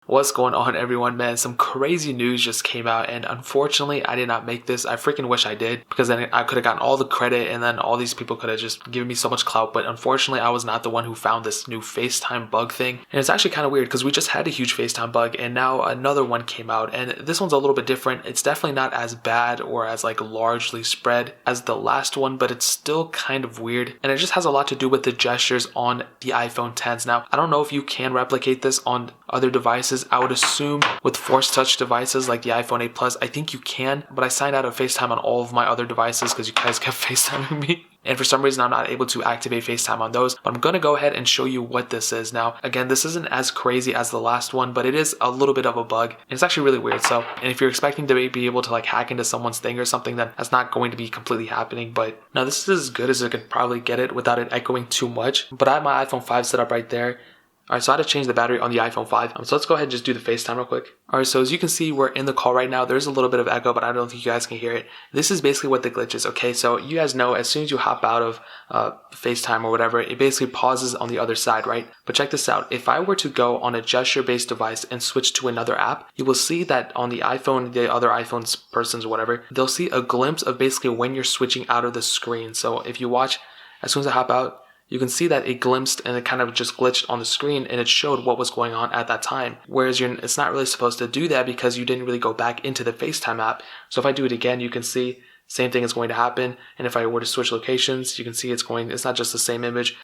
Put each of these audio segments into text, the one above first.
What's going on, everyone, man? Some crazy news just came out, and unfortunately I did not make this. I freaking wish I did, because then I could have gotten all the credit and then all these people could have just given me so much clout. But unfortunately I was not the one who found this new Facetime bug thing. And it's actually kind of weird because we just had a huge Facetime bug and now another one came out, and this one's a little bit different. It's definitely not as bad or as like largely spread as the last one, but it's still kind of weird, and it just has a lot to do with the gestures on the iPhone 10s. Now, I don't know if you can replicate this on other devices. I would assume with force touch devices like the iPhone 8 Plus, I think you can, but I signed out of FaceTime on all of my other devices because you guys kept FaceTiming me. And for some reason, I'm not able to activate FaceTime on those. But I'm going to go ahead and show you what this is. Now, again, this isn't as crazy as the last one, but it is a little bit of a bug. And it's actually really weird. So, and if you're expecting to be able to like hack into someone's thing or something, then that's not going to be completely happening. But now this is as good as I could probably get it without it echoing too much. But I have my iPhone 5 set up right there. Alright, so I had to change the battery on the iPhone 5. So let's go ahead and just do the FaceTime real quick. Alright, so as you can see, we're in the call right now. There's a little bit of echo, but I don't think you guys can hear it. This is basically what the glitch is, okay? So you guys know as soon as you hop out of FaceTime or whatever, it basically pauses on the other side, right? But check this out. If I were to go on a gesture-based device and switch to another app, you will see that on the iPhone, the other iPhone's persons or whatever, they'll see a glimpse of basically when you're switching out of the screen. So if you watch, as soon as I hop out, you can see that it glimpsed and it kind of just glitched on the screen and it showed what was going on at that time. Whereas it's not really supposed to do that because you didn't really go back into the FaceTime app. So if I do it again, you can see same thing is going to happen. And if I were to switch locations, you can see it's not just the same image.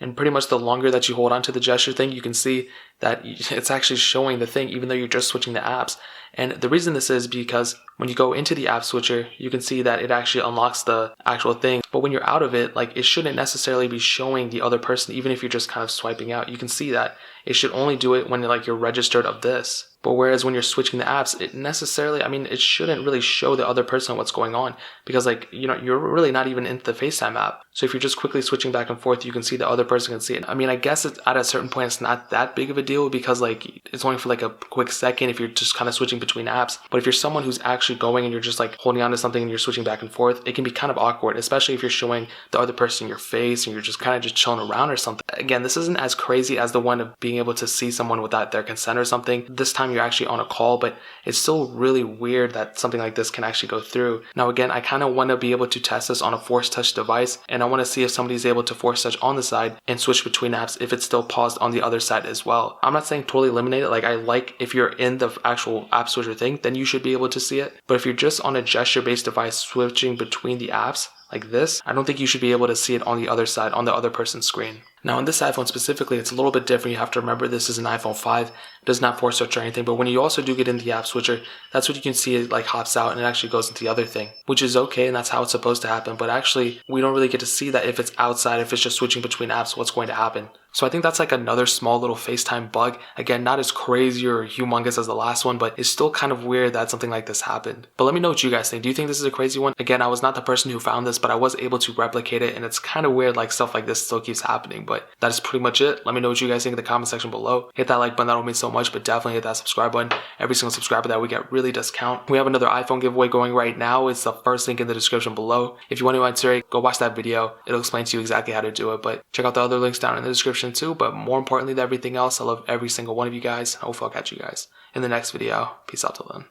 And pretty much the longer that you hold on to the gesture thing, you can see that it's actually showing the thing even though you're just switching the apps. And the reason this is because when you go into the app switcher, you can see that it actually unlocks the actual thing. But when you're out of it, like it shouldn't necessarily be showing the other person, even if you're just kind of swiping out. You can see that it should only do it when you're registered of this. But whereas when you're switching the apps, it shouldn't really show the other person what's going on because you're really not even into the FaceTime app. So if you're just quickly switching back and forth, you can see the other person can see it. I mean, I guess at a certain point, it's not that big of a deal because it's only for a quick second if you're just kind of switching between apps. But if you're someone who's actually going and you're just holding on to something and you're switching back and forth, it can be kind of awkward, especially if you're showing the other person your face and you're just kind of just chilling around or something. Again, this isn't as crazy as the one of being able to see someone without their consent or something. This time you're actually on a call, but it's still really weird that something like this can actually go through. Now again, I kind of want to be able to test this on a force touch device, and I want to see if somebody's able to force touch on the side and switch between apps if it's still paused on the other side as well. I'm not saying totally eliminate it. If you're in the actual app switcher thing, then you should be able to see it. But if you're just on a gesture-based device switching between the apps like this, I don't think you should be able to see it on the other side, on the other person's screen. Now on this iPhone specifically, it's a little bit different. You have to remember this is an iPhone 5. It does not force touch or anything, but when you also do get into the app switcher, that's what you can see. It hops out and it actually goes into the other thing, which is okay, and that's how it's supposed to happen. But actually, we don't really get to see that if it's outside, if it's just switching between apps, what's going to happen. So I think that's another small little FaceTime bug. Again, not as crazy or humongous as the last one, but it's still kind of weird that something like this happened. But let me know what you guys think. Do you think this is a crazy one? Again, I was not the person who found this, but I was able to replicate it, and it's kind of weird stuff like this still keeps happening. But that is pretty much it. Let me know what you guys think in the comment section below. Hit that like button, that would mean so much, but definitely hit that subscribe button. Every single subscriber that we get really does count. We have another iPhone giveaway going right now. It's the first link in the description below. If you want to enter it, go watch that video. It'll explain to you exactly how to do it, but check out the other links down in the description too. But more importantly than everything else, I love every single one of you guys. Hopefully I'll catch you guys in the next video. Peace out till then.